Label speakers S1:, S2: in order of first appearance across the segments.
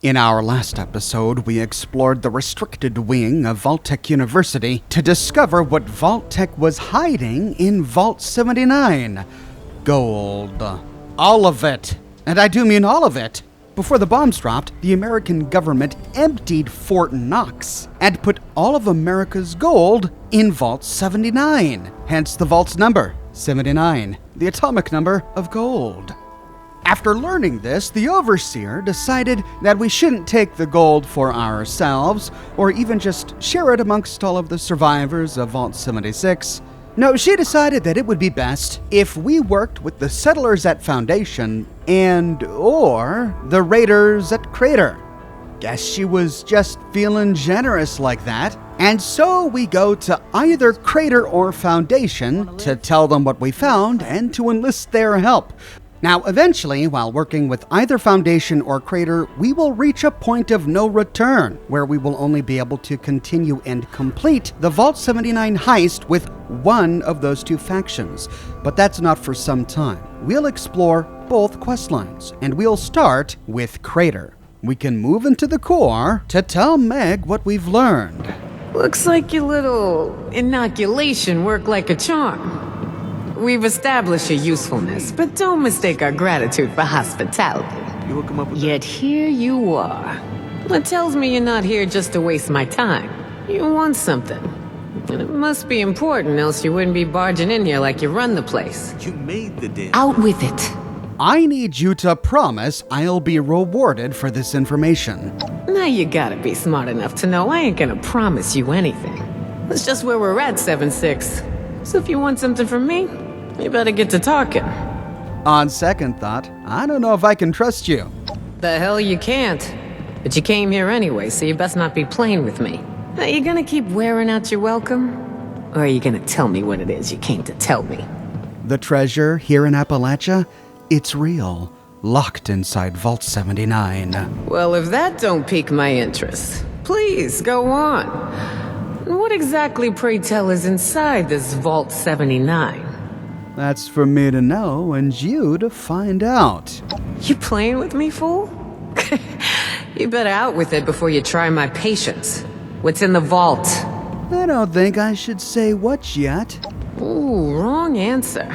S1: In our last episode, we explored the restricted wing of Vault-Tec University to discover what Vault-Tec was hiding in Vault 79. Gold. All of it. And I do mean all of it. Before the bombs dropped, the American government emptied Fort Knox and put all of America's gold in Vault 79. Hence the vault's number, 79, the atomic number of gold. After learning this, the overseer decided that we shouldn't take the gold for ourselves, or even just share it amongst all of the survivors of Vault 76. No, she decided that it would be best if we worked with the settlers at Foundation or the raiders at Crater. Guess she was just feeling generous like that. And so we go to either Crater or Foundation to tell them what we found and to enlist their help. Now, eventually, while working with either Foundation or Crater, we will reach a point of no return, where we will only be able to continue and complete the Vault 79 heist with one of those two factions. But that's not for some time. We'll explore both questlines, and we'll start with Crater. We can move into the core to tell Meg what we've learned.
S2: Looks like your little inoculation worked like a charm. We've established your usefulness, but don't mistake our gratitude for hospitality.
S3: You will come up with
S2: Yet here you are. That tells me you're not here just to waste my time. You want something. And it must be important, else you wouldn't be barging in here like you run the place.
S3: You made the damn.
S2: Out with it.
S1: I need you to promise I'll be rewarded for this information.
S2: Now you gotta be smart enough to know I ain't gonna promise you anything. That's just where we're at, 7-6. So if you want something from me, you better get to talking.
S1: On second thought, I don't know if I can trust you.
S2: The hell you can't. But you came here anyway, so you best not be playing with me. Are you gonna keep wearing out your welcome? Or are you gonna tell me what it is you came to tell me?
S1: The treasure here in Appalachia, it's real, locked inside Vault 79.
S2: Well, if that don't pique my interest, please go on. What exactly, pray tell, is inside this Vault 79?
S1: That's for me to know and you to find out.
S2: You playing with me, fool? You better out with it before you try my patience. What's in the vault?
S1: I don't think I should say what yet.
S2: Ooh, wrong answer.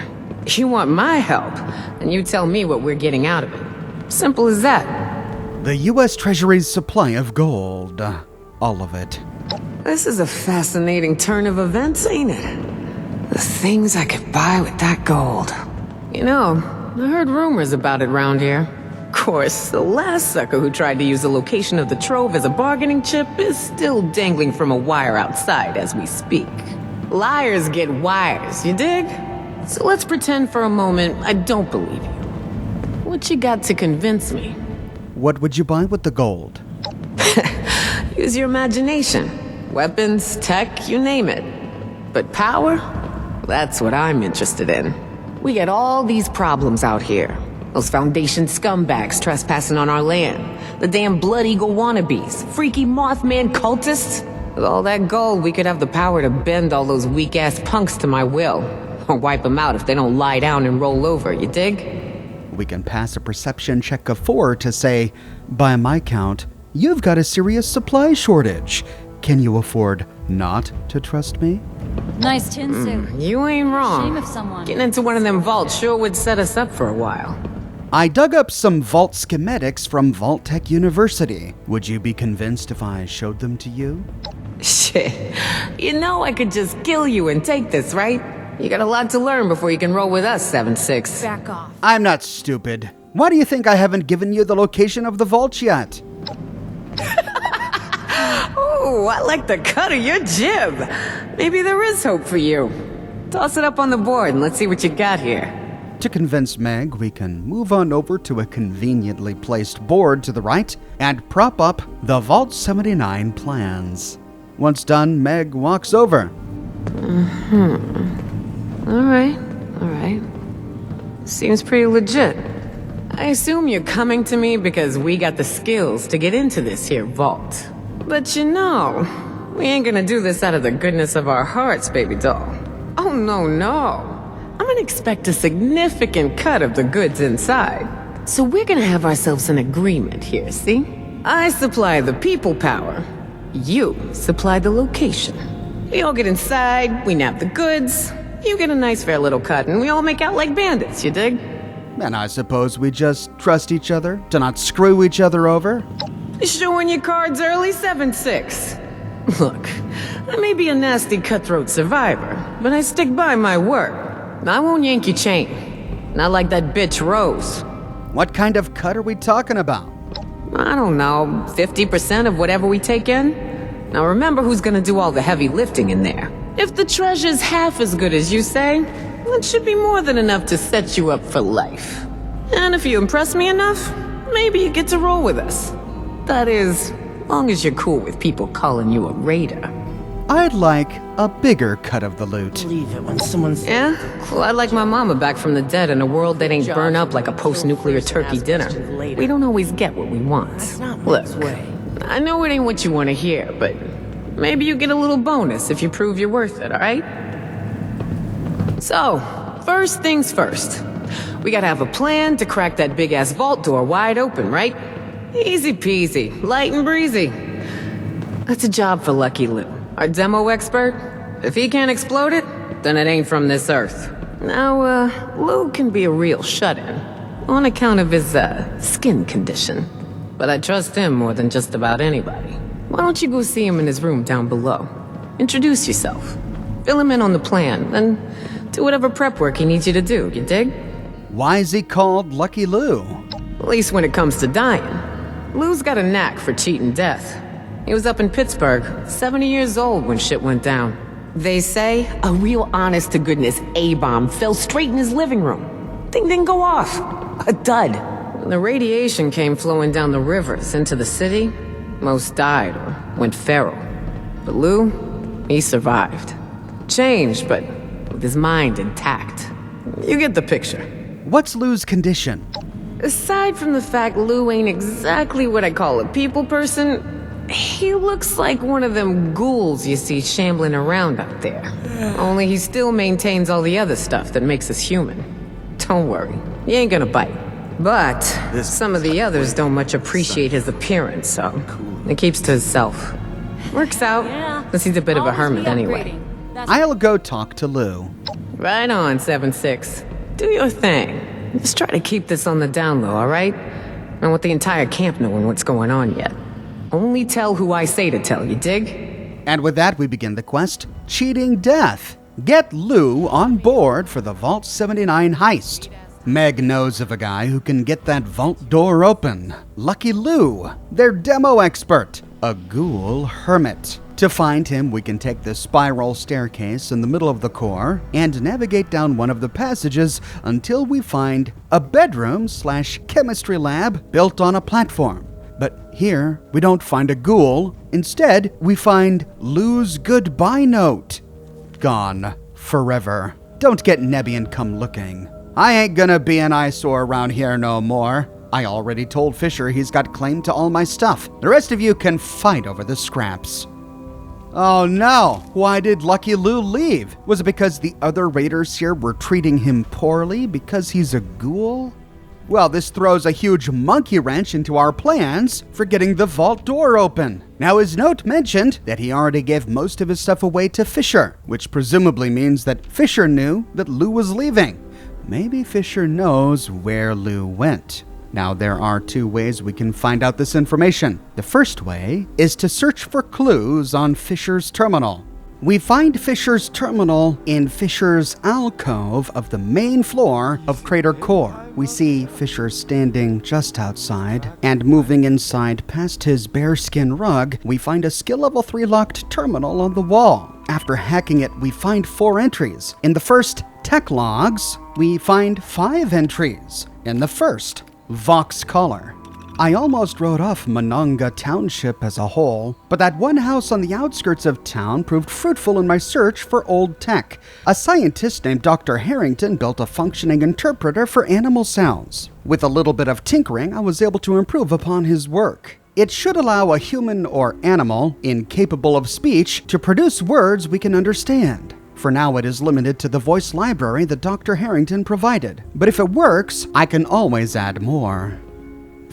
S2: You want my help, and you tell me what we're getting out of it. Simple as that.
S1: The U.S. Treasury's supply of gold. All of it.
S2: This is a fascinating turn of events, ain't it? The things I could buy with that gold. You know, I heard rumors about it round here. Of course, the last sucker who tried to use the location of the trove as a bargaining chip is still dangling from a wire outside as we speak. Liars get wires, you dig? So let's pretend for a moment I don't believe you. What you got to convince me?
S1: What would you buy with the gold?
S2: Use your imagination. Weapons, tech, you name it. But power? That's what I'm interested in. We got all these problems out here. Those Foundation scumbags trespassing on our land. The damn Blood Eagle wannabes. Freaky Mothman cultists. With all that gold, we could have the power to bend all those weak-ass punks to my will. Or wipe them out if they don't lie down and roll over, you dig?
S1: We can pass a perception check of 4 to say, by my count, you've got a serious supply shortage. Can you afford not to trust me?
S4: Nice tin suit.
S2: You ain't wrong.
S4: Shame if someone...
S2: Getting into one of them vaults sure would set us up for a while.
S1: I dug up some vault schematics from Vault-Tec University. Would you be convinced if I showed them to you?
S2: Shit. You know I could just kill you and take this, right? You got a lot to learn before you can roll with us, 7-6.
S4: Back off.
S1: I'm not stupid. Why do you think I haven't given you the location of the vault yet?
S2: Ooh, I like the cut of your jib. Maybe there is hope for you. Toss it up on the board and let's see what you got here.
S1: To convince Meg, we can move on over to a conveniently placed board to the right and prop up the Vault 79 plans. Once done, Meg walks over.
S2: Alright. Seems pretty legit. I assume you're coming to me because we got the skills to get into this here vault. But you know, we ain't gonna do this out of the goodness of our hearts, baby doll. Oh, no. I'm gonna expect a significant cut of the goods inside. So we're gonna have ourselves an agreement here, see? I supply the people power. You supply the location. We all get inside, we nab the goods. You get a nice fair little cut, and we all make out like bandits, you dig?
S1: And I suppose we just trust each other to not screw each other over?
S2: Showing your cards early, 7-6. Look, I may be a nasty cutthroat survivor, but I stick by my word. I won't yank your chain. Not like that bitch Rose.
S1: What kind of cut are we talking about?
S2: I don't know, 50% of whatever we take in? Now remember who's gonna do all the heavy lifting in there. If the treasure's half as good as you say, it should be more than enough to set you up for life. And if you impress me enough, maybe you get to roll with us. That is, long as you're cool with people calling you a raider.
S1: I'd like a bigger cut of the loot.
S3: Believe it when someone's...
S2: Yeah? Well, I'd like my mama back from the dead in a world that ain't burned up like a post-nuclear turkey dinner. We don't always get what we want. Look, I know it ain't what you want to hear, but maybe you get a little bonus if you prove you're worth it, alright? So, first things first. We gotta have a plan to crack that big-ass vault door wide open, right? Easy peasy, light and breezy. That's a job for Lucky Lou, our demo expert. If he can't explode it, then it ain't from this earth. Now, Lou can be a real shut-in, on account of his, skin condition. But I trust him more than just about anybody. Why don't you go see him in his room down below? Introduce yourself. Fill him in on the plan, then do whatever prep work he needs you to do, you dig?
S1: Why is he called Lucky Lou?
S2: At least when it comes to dying. Lou's got a knack for cheating death. He was up in Pittsburgh, 70 years old when shit went down. They say a real honest-to-goodness A-bomb fell straight in his living room. Thing didn't go off. A dud. When the radiation came flowing down the rivers into the city, most died or went feral. But Lou, he survived. Changed, but with his mind intact. You get the picture.
S1: What's Lou's condition?
S2: Aside from the fact Lou ain't exactly what I call a people person, he looks like one of them ghouls you see shambling around out there. Only he still maintains all the other stuff that makes us human. Don't worry, he ain't gonna bite. But some of the others don't much appreciate his appearance, so he keeps to himself. Works out, because he's a bit of a hermit anyway.
S1: I'll go talk to Lou.
S2: Right on, 7-6. Do your thing. Just try to keep this on the down low, alright? I don't want the entire camp knowing what's going on yet. Only tell who I say to tell, you dig?
S1: And with that, we begin the quest, Cheating Death. Get Lou on board for the Vault 79 heist. Meg knows of a guy who can get that vault door open. Lucky Lou, their demo expert, a ghoul hermit. To find him, we can take the spiral staircase in the middle of the core and navigate down one of the passages until we find a bedroom/chemistry lab built on a platform. But here, we don't find a ghoul. Instead, we find Lou's goodbye note. Gone forever. Don't get nebby and come looking. I ain't gonna be an eyesore around here no more. I already told Fisher he's got claim to all my stuff. The rest of you can fight over the scraps. Oh no, why did Lucky Lou leave? Was it because the other raiders here were treating him poorly because he's a ghoul? Well, this throws a huge monkey wrench into our plans for getting the vault door open. Now, his note mentioned that he already gave most of his stuff away to Fisher, which presumably means that Fisher knew that Lou was leaving. Maybe Fisher knows where Lou went. Now, there are two ways we can find out this information. The first way is to search for clues on Fisher's terminal. We find Fisher's terminal in Fisher's alcove of the main floor of Crater Core. We see Fisher standing just outside, and moving inside past his bearskin rug, we find a skill level 3 locked terminal on the wall. After hacking it, we find 4 entries. In the first, tech logs, we find 5 entries. In the first, Vox Collar. I almost wrote off Monongah Township as a whole, but that one house on the outskirts of town proved fruitful in my search for old tech. A scientist named Dr. Harrington built a functioning interpreter for animal sounds. With a little bit of tinkering, I was able to improve upon his work. It should allow a human or animal, incapable of speech, to produce words we can understand. For now, it is limited to the voice library that Dr. Harrington provided. But if it works, I can always add more.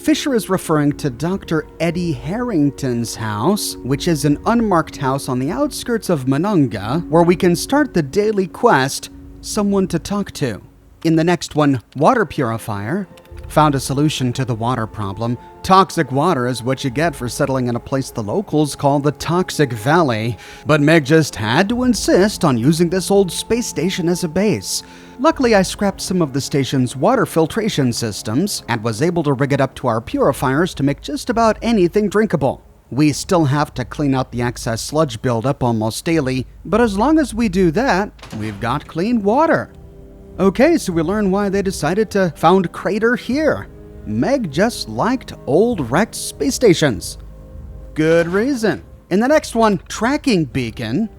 S1: Fisher is referring to Dr. Eddie Harrington's house, which is an unmarked house on the outskirts of Monongah, where we can start the daily quest, Someone to Talk to. In the next one, Water Purifier. Found a solution to the water problem. Toxic water is what you get for settling in a place the locals call the Toxic Valley. But Meg just had to insist on using this old space station as a base. Luckily, I scrapped some of the station's water filtration systems and was able to rig it up to our purifiers to make just about anything drinkable. We still have to clean out the excess sludge buildup almost daily, but as long as we do that, we've got clean water. Okay, so we learn why they decided to found Crater here. Meg just liked old wrecked space stations. Good reason. In the next one, Tracking Beacon.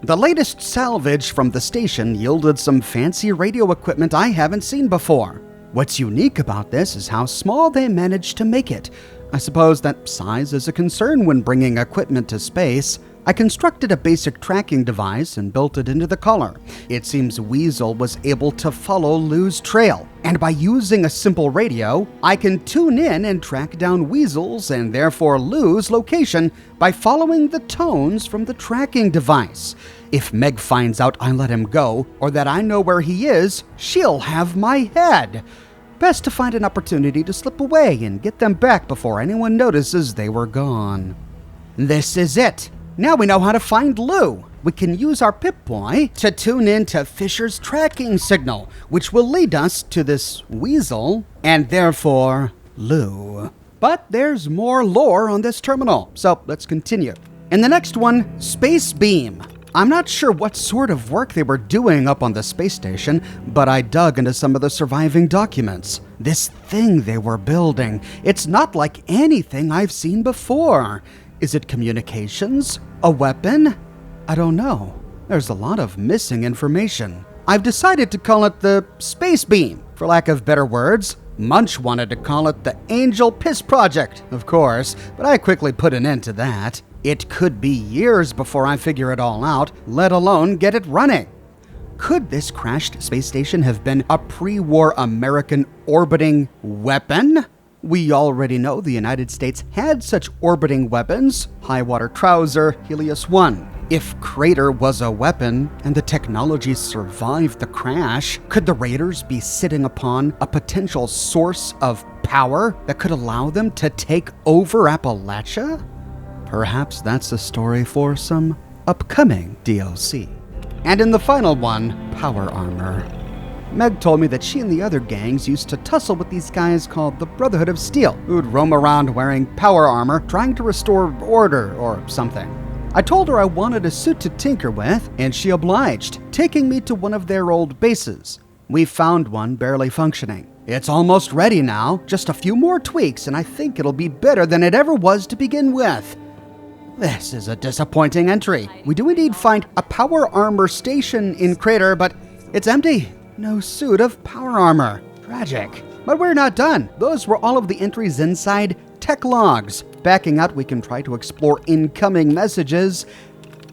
S1: The latest salvage from the station yielded some fancy radio equipment I haven't seen before. What's unique about this is how small they managed to make it. I suppose that size is a concern when bringing equipment to space. I constructed a basic tracking device and built it into the collar. It seems Weasel was able to follow Lou's trail, and by using a simple radio, I can tune in and track down Weasel's and therefore Lou's location by following the tones from the tracking device. If Meg finds out I let him go, or that I know where he is, she'll have my head. Best to find an opportunity to slip away and get them back before anyone notices they were gone. This is it. Now we know how to find Lou. We can use our Pip-Boy to tune in to Fisher's tracking signal, which will lead us to this Weasel, and therefore, Lou. But there's more lore on this terminal, so let's continue. In the next one, Space Beam. I'm not sure what sort of work they were doing up on the space station, but I dug into some of the surviving documents. This thing they were building, it's not like anything I've seen before. Is it communications? A weapon? I don't know. There's a lot of missing information. I've decided to call it the Space Beam, for lack of better words. Munch wanted to call it the Angel Piss Project, of course, but I quickly put an end to that. It could be years before I figure it all out, let alone get it running. Could this crashed space station have been a pre-war American orbiting weapon? We already know the United States had such orbiting weapons, High-Water Trouser, Helios-1. If Crater was a weapon and the technology survived the crash, could the Raiders be sitting upon a potential source of power that could allow them to take over Appalachia? Perhaps that's a story for some upcoming DLC. And in the final one, Power Armor. Meg told me that she and the other gangs used to tussle with these guys called the Brotherhood of Steel, who'd roam around wearing power armor, trying to restore order or something. I told her I wanted a suit to tinker with, and she obliged, taking me to one of their old bases. We found one barely functioning. It's almost ready now, just a few more tweaks, and I think it'll be better than it ever was to begin with. This is a disappointing entry. We do indeed find a power armor station in Crater, but it's empty. No suit of power armor. Tragic. But we're not done. Those were all of the entries inside tech logs. Backing out, we can try to explore incoming messages.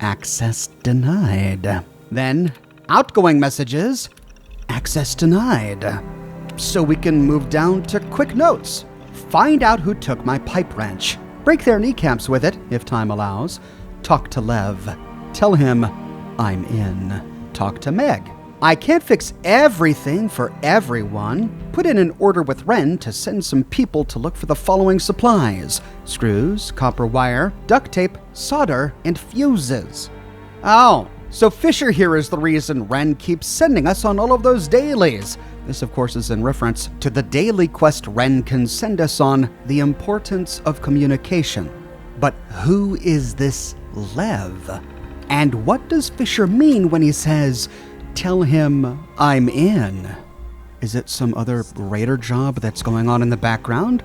S1: Access denied. Then, outgoing messages. Access denied. So we can move down to quick notes. Find out who took my pipe wrench. Break their kneecaps with it, if time allows. Talk to Lev. Tell him I'm in. Talk to Meg. I can't fix everything for everyone. Put in an order with Ren to send some people to look for the following supplies: screws, copper wire, duct tape, solder, and fuses. Oh, so Fisher here is the reason Ren keeps sending us on all of those dailies. This, of course, is in reference to the daily quest Ren can send us on, the importance of communication. But who is this Lev? And what does Fisher mean when he says, "Tell him I'm in"? Is it some other raider job that's going on in the background?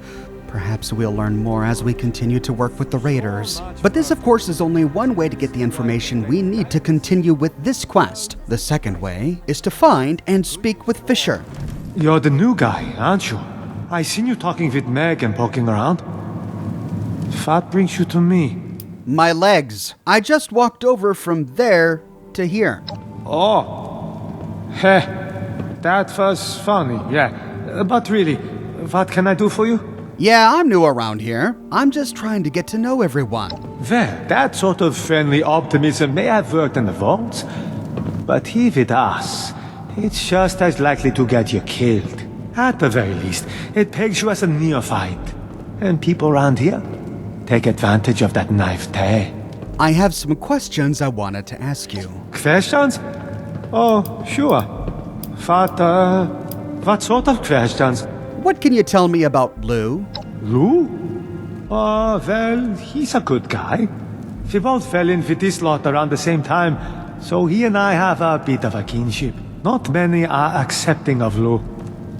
S1: Perhaps we'll learn more as we continue to work with the raiders. But this, of course, is only one way to get the information we need to continue with this quest. The second way is to find and speak with Fisher.
S3: You're the new guy, aren't you? I seen you talking with Meg and poking around. What brings you to me?
S1: My legs. I just walked over from there to here.
S3: Oh. Heh. That was funny, yeah. But really, what can I do for you?
S1: Yeah, I'm new around here. I'm just trying to get to know everyone.
S3: Well, that sort of friendly optimism may have worked in the vaults, but here with us, it's just as likely to get you killed. At the very least, it pegs you as a neophyte. And people around here take advantage of that naivete.
S1: I have some questions I wanted to ask you.
S3: Questions? Oh, sure. What sort of questions?
S1: What can you tell me about Lou?
S3: Lou? Oh, well, he's a good guy. We both fell in with this lot around the same time, so he and I have a bit of a kinship. Not many are accepting of Lou,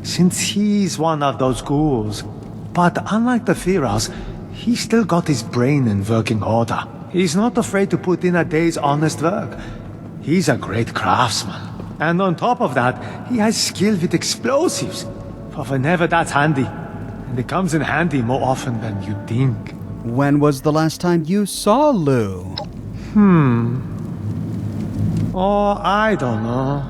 S3: since he's one of those ghouls. But unlike the Pharaohs, he's still got his brain in working order. He's not afraid to put in a day's honest work. He's a great craftsman. And on top of that, he has skill with explosives. For whenever that's handy. And it comes in handy more often than you'd think.
S1: When was the last time you saw Lou?
S3: Oh, I don't know.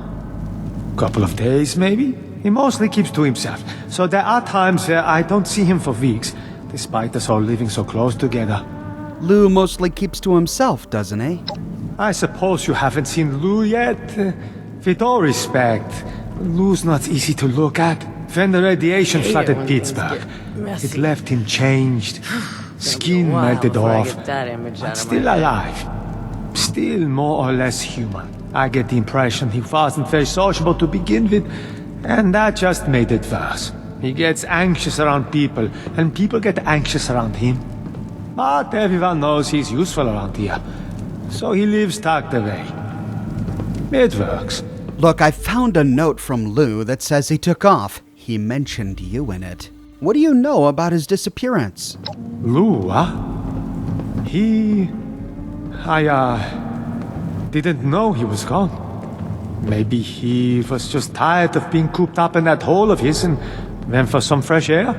S3: Couple of days, maybe? He mostly keeps to himself. So there are times where I don't see him for weeks, despite us all living so close together.
S1: Lou mostly keeps to himself, doesn't he?
S3: I suppose you haven't seen Lou yet? With all respect, Lou's not easy to look at. When the radiation flooded Pittsburgh, it left him changed. Skin melted off, but still alive. Still more or less human. I get the impression he wasn't very sociable to begin with, and that just made it worse. He gets anxious around people, and people get anxious around him. But everyone knows he's useful around here, so he lives tucked away. It works.
S1: Look, I found a note from Lou that says he took off. He mentioned you in it. What do you know about his disappearance?
S3: Lou, huh? I didn't know he was gone. Maybe he was just tired of being cooped up in that hole of his and went for some fresh air?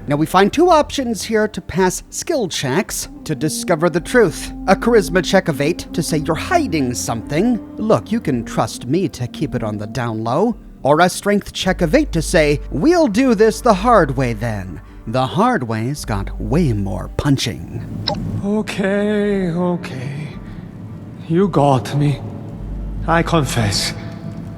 S1: Now we find two options here to pass skill checks to discover the truth. A charisma check of 8 to say you're hiding something. Look, you can trust me to keep it on the down low. Or a strength check of 8 to say, we'll do this the hard way then. The hard way's got way more punching.
S3: Okay. You got me. I confess.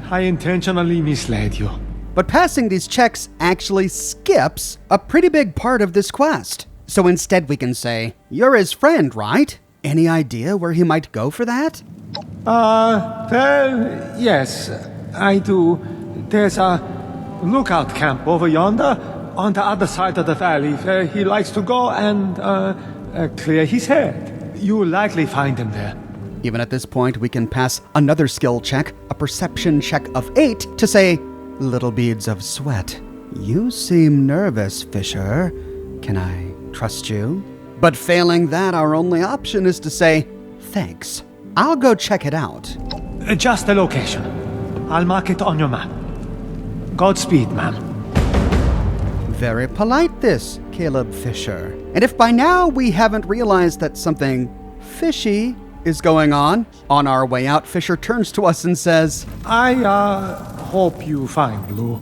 S3: I intentionally misled you.
S1: But passing these checks actually skips a pretty big part of this quest. So instead we can say, you're his friend, right? Any idea where he might go for that?
S3: Well, yes, I do. There's a lookout camp over yonder, on the other side of the valley, where he likes to go and, clear his head. You'll likely find him there.
S1: Even at this point, we can pass another skill check, a perception check of 8, to say, little beads of sweat. You seem nervous, Fisher. Can I trust you? But failing that, our only option is to say, thanks. I'll go check it out.
S3: Just the location. I'll mark it on your map. Godspeed, ma'am.
S1: Very polite this, Caleb Fisher. And if by now we haven't realized that something fishy is going on our way out, Fisher turns to us and says,
S3: I, hope you find Lou.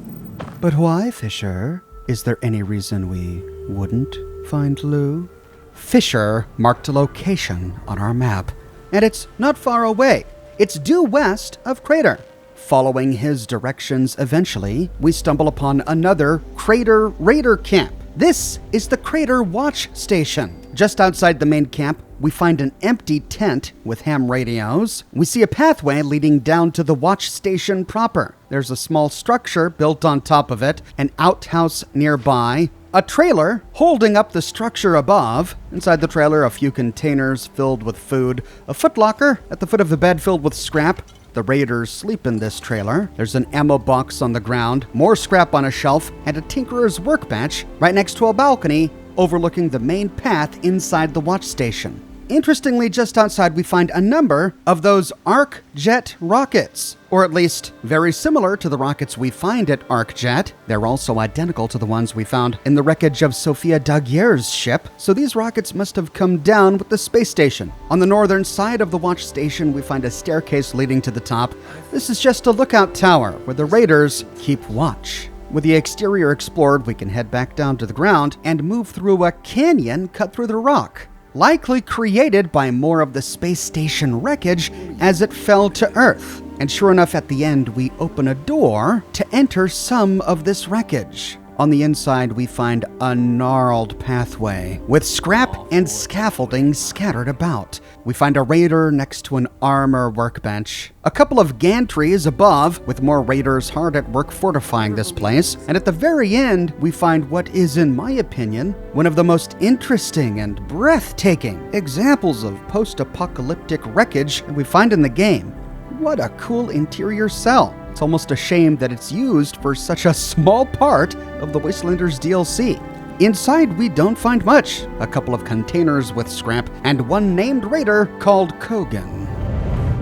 S1: But why, Fisher? Is there any reason we wouldn't find Lou? Fisher marked a location on our map, and it's not far away. It's due west of Crater. Following his directions, eventually, we stumble upon another Crater Raider camp. This is the Crater Watch Station. Just outside the main camp, we find an empty tent with ham radios. We see a pathway leading down to the watch station proper. There's a small structure built on top of it, an outhouse nearby, a trailer holding up the structure above. Inside the trailer, a few containers filled with food, a footlocker at the foot of the bed filled with scrap. The raiders sleep in this trailer. There's an ammo box on the ground, more scrap on a shelf, and a tinkerer's workbench right next to a balcony overlooking the main path inside the watch station. Interestingly, just outside we find a number of those Arc Jet rockets, or at least very similar to the rockets we find at Arc Jet. They're also identical to the ones we found in the wreckage of Sophia Daguerre's ship, so these rockets must have come down with the space station. On the northern side of the watch station, we find a staircase leading to the top. This is just a lookout tower where the raiders keep watch. With the exterior explored, we can head back down to the ground and move through a canyon cut through the rock, likely created by more of the space station wreckage as it fell to Earth. And sure enough, at the end, we open a door to enter some of this wreckage. On the inside, we find a gnarled pathway with scrap and scaffolding scattered about. We find a raider next to an armor workbench, a couple of gantries above with more raiders hard at work fortifying this place, and at the very end, we find what is, in my opinion, one of the most interesting and breathtaking examples of post-apocalyptic wreckage that we find in the game. What a cool interior cell. It's almost a shame that it's used for such a small part of the Wastelanders DLC. Inside, we don't find much. A couple of containers with scrap and one named raider called Kogan.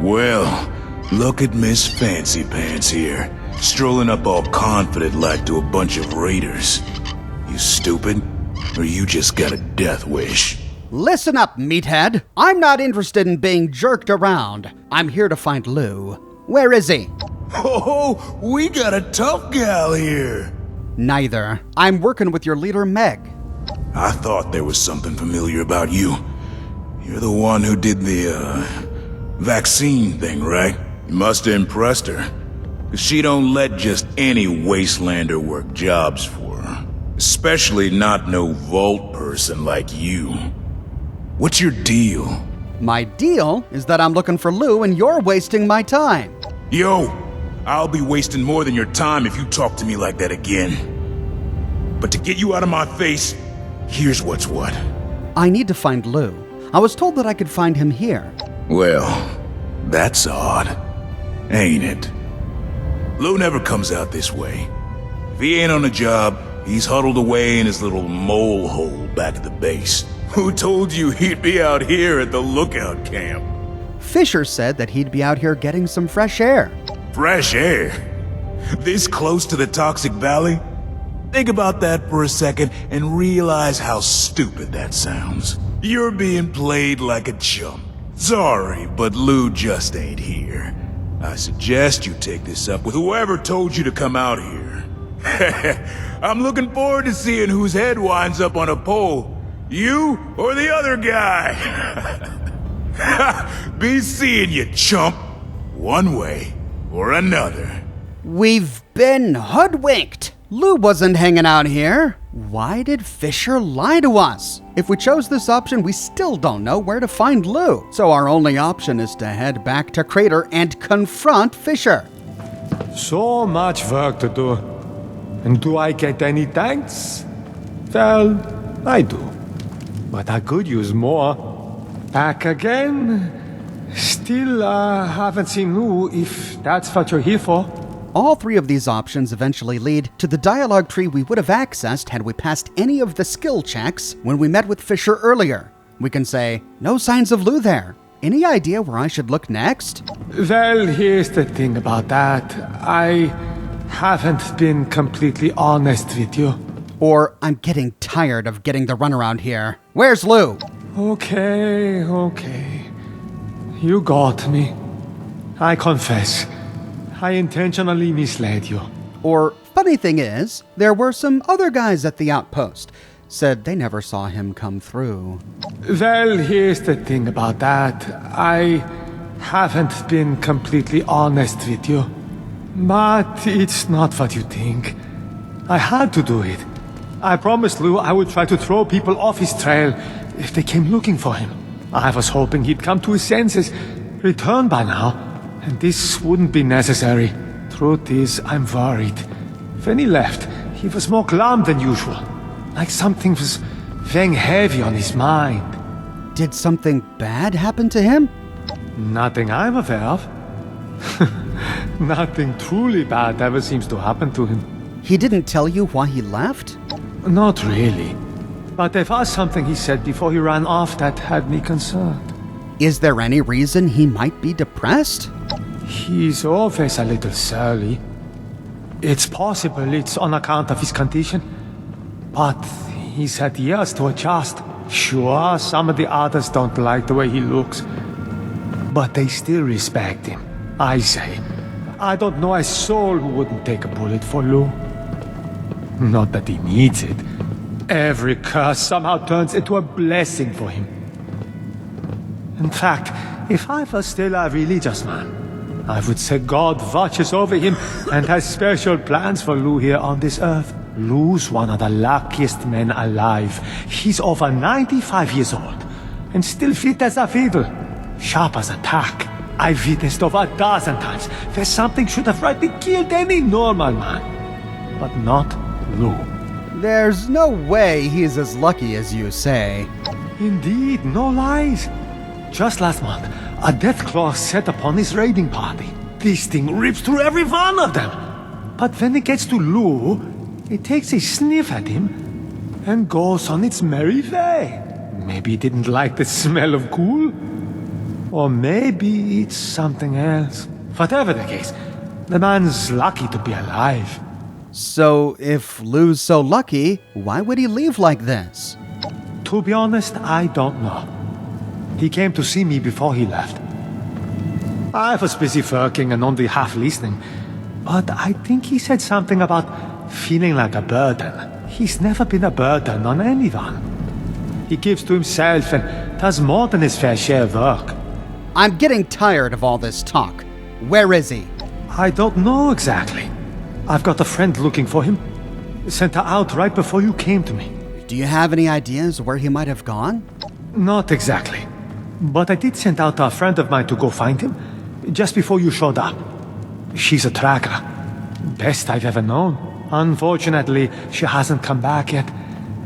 S5: Well, look at Miss Fancy Pants here, strolling up all confident like to a bunch of raiders. You stupid? Or you just got a death wish?
S1: Listen up, meathead. I'm not interested in being jerked around. I'm here to find Lou. Where is he?
S5: Oh, we got a tough gal here.
S1: Neither. I'm working with your leader, Meg.
S5: I thought there was something familiar about you. You're the one who did the, vaccine thing, right? You must have impressed her. 'Cause she don't let just any Wastelander work jobs for her. Especially not no vault person like you. What's your deal?
S1: My deal is that I'm looking for Lou and you're wasting my time.
S5: Yo, I'll be wasting more than your time if you talk to me like that again. But to get you out of my face, here's what's what.
S1: I need to find Lou. I was told that I could find him here.
S5: Well, that's odd, ain't it? Lou never comes out this way. If he ain't on a job, he's huddled away in his little mole hole back at the base. Who told you he'd be out here at the lookout camp?
S1: Fisher said that he'd be out here getting some fresh air.
S5: Fresh air? This close to the Toxic Valley? Think about that for a second and realize how stupid that sounds. You're being played like a chump. Sorry, but Lou just ain't here. I suggest you take this up with whoever told you to come out here. I'm looking forward to seeing whose head winds up on a pole. You or the other guy? Be seeing you, chump. One way or another.
S1: We've been hoodwinked. Lou wasn't hanging out here. Why did Fisher lie to us? If we chose this option, we still don't know where to find Lou. So our only option is to head back to Crater and confront Fisher.
S3: So much work to do. And do I get any thanks? Well, I do. But I could use more. Back again? Still, haven't seen Lou, if that's what you're here for.
S1: All three of these options eventually lead to the dialogue tree we would have accessed had we passed any of the skill checks when we met with Fisher earlier. We can say, no signs of Lou there. Any idea where I should look next?
S3: Well, here's the thing about that. I haven't been completely honest with you.
S1: Or I'm getting tired of getting the runaround here. Where's Lou?
S3: Okay. You got me. I confess. I intentionally misled you.
S1: Or, funny thing is, there were some other guys at the outpost. Said they never saw him come through.
S3: Well, here's the thing about that. I haven't been completely honest with you. But it's not what you think. I had to do it. I promised Lou I would try to throw people off his trail if they came looking for him. I was hoping he'd come to his senses, return by now, and this wouldn't be necessary. Truth is, I'm worried. When he left, he was more glum than usual. Like something was weighing heavy on his mind.
S1: Did something bad happen to him?
S3: Nothing I'm aware of. Nothing truly bad ever seems to happen to him.
S1: He didn't tell you why he left?
S3: Not really. But there was something he said before he ran off that had me concerned.
S1: Is there any reason he might be depressed?
S3: He's always a little surly. It's possible it's on account of his condition. But he's had years to adjust. Sure, some of the others don't like the way he looks. But they still respect him, I say. I don't know a soul who wouldn't take a bullet for Lou. Not that he needs it. Every curse somehow turns into a blessing for him. In fact, if I was still a religious man, I would say God watches over him and has special plans for Lou here on this earth. Lou's one of the luckiest men alive. He's over 95 years old and still fit as a fiddle, sharp as a tack. I've witnessed over a dozen times where something should have rightly killed any normal man, but not Lou.
S1: There's no way he's as lucky as you say.
S3: Indeed, no lies. Just last month, a death claw set upon his raiding party. This thing rips through every one of them. But when it gets to Lou, it takes a sniff at him and goes on its merry way. Maybe it didn't like the smell of cool. Or maybe it's something else. Whatever the case, the man's lucky to be alive.
S1: So, if Lou's so lucky, why would he leave like this?
S3: To be honest, I don't know. He came to see me before he left. I was busy working and only half listening, but I think he said something about feeling like a burden. He's never been a burden on anyone. He gives to himself and does more than his fair share of work.
S1: I'm getting tired of all this talk. Where is he?
S3: I don't know exactly. I've got a friend looking for him. Sent her out right before you came to me.
S1: Do you have any ideas where he might have gone?
S3: Not exactly. But I did send out a friend of mine to go find him, just before you showed up. She's a tracker. Best I've ever known. Unfortunately, she hasn't come back yet.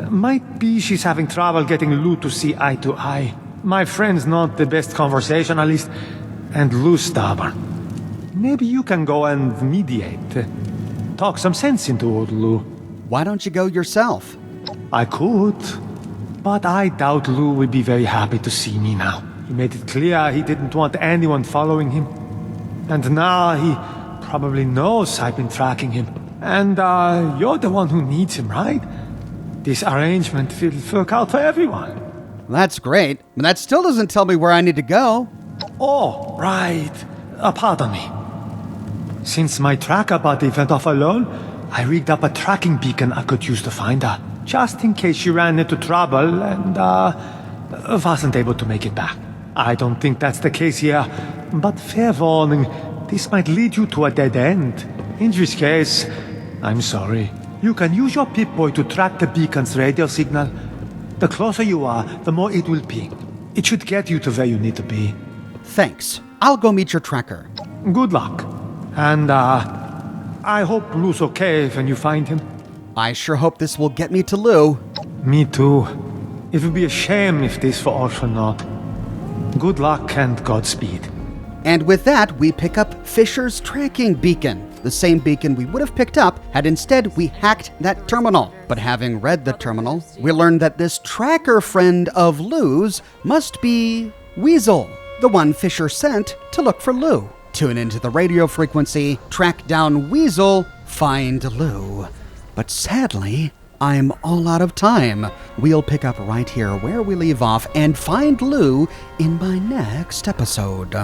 S3: Might be she's having trouble getting Lou to see eye to eye. My friend's not the best conversationalist, and Lou's stubborn. Maybe you can go and mediate. Talk some sense into old Lou.
S1: Why don't you go yourself?
S3: I could. But I doubt Lou would be very happy to see me now. He made it clear he didn't want anyone following him. And now he probably knows I've been tracking him. And you're the one who needs him, right? This arrangement will work out for everyone.
S1: That's great, but that still doesn't tell me where I need to go.
S3: Oh, right. Pardon me. Since my tracker buddy went off alone, I rigged up a tracking beacon I could use to find her. Just in case she ran into trouble and, wasn't able to make it back. I don't think that's the case here, but fair warning, this might lead you to a dead end. In which case, I'm sorry. You can use your Pip-Boy to track the beacon's radio signal. The closer you are, the more it will ping. It should get you to where you need to be.
S1: Thanks. I'll go meet your tracker.
S3: Good luck. And, I hope Lou's okay when you find him.
S1: I sure hope this will get me to Lou.
S3: Me too. It would be a shame if this were all for naught. Good luck and Godspeed.
S1: And with that, we pick up Fisher's tracking beacon. The same beacon we would have picked up had instead we hacked that terminal. But having read the terminal, we learned that this tracker friend of Lou's must be Weasel, the one Fisher sent to look for Lou. Tune into the radio frequency, track down Weasel, find Lou. But sadly, I'm all out of time. We'll pick up right here where we leave off and find Lou in my next episode.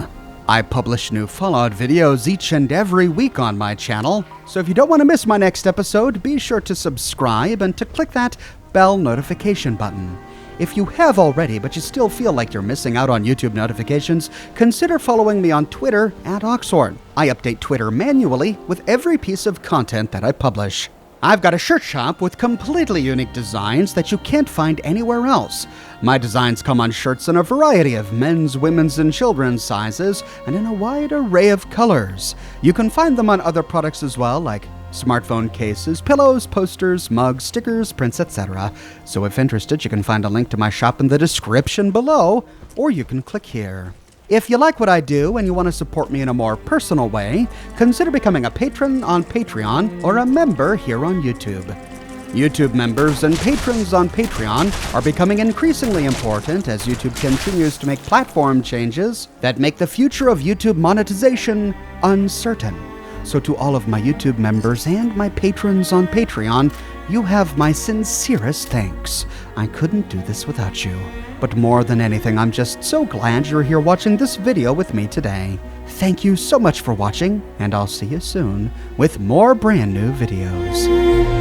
S1: I publish new Fallout videos each and every week on my channel, so if you don't want to miss my next episode, be sure to subscribe and to click that bell notification button. If you have already, but you still feel like you're missing out on YouTube notifications, consider following me on Twitter @Oxhorn. I update Twitter manually with every piece of content that I publish. I've got a shirt shop with completely unique designs that you can't find anywhere else. My designs come on shirts in a variety of men's, women's, and children's sizes, and in a wide array of colors. You can find them on other products as well, like smartphone cases, pillows, posters, mugs, stickers, prints, etc. So if interested, you can find a link to my shop in the description below, or you can click here. If you like what I do and you want to support me in a more personal way, consider becoming a patron on Patreon or a member here on YouTube. YouTube members and patrons on Patreon are becoming increasingly important as YouTube continues to make platform changes that make the future of YouTube monetization uncertain. So to all of my YouTube members and my patrons on Patreon, you have my sincerest thanks. I couldn't do this without you. But more than anything, I'm just so glad you're here watching this video with me today. Thank you so much for watching, and I'll see you soon with more brand new videos.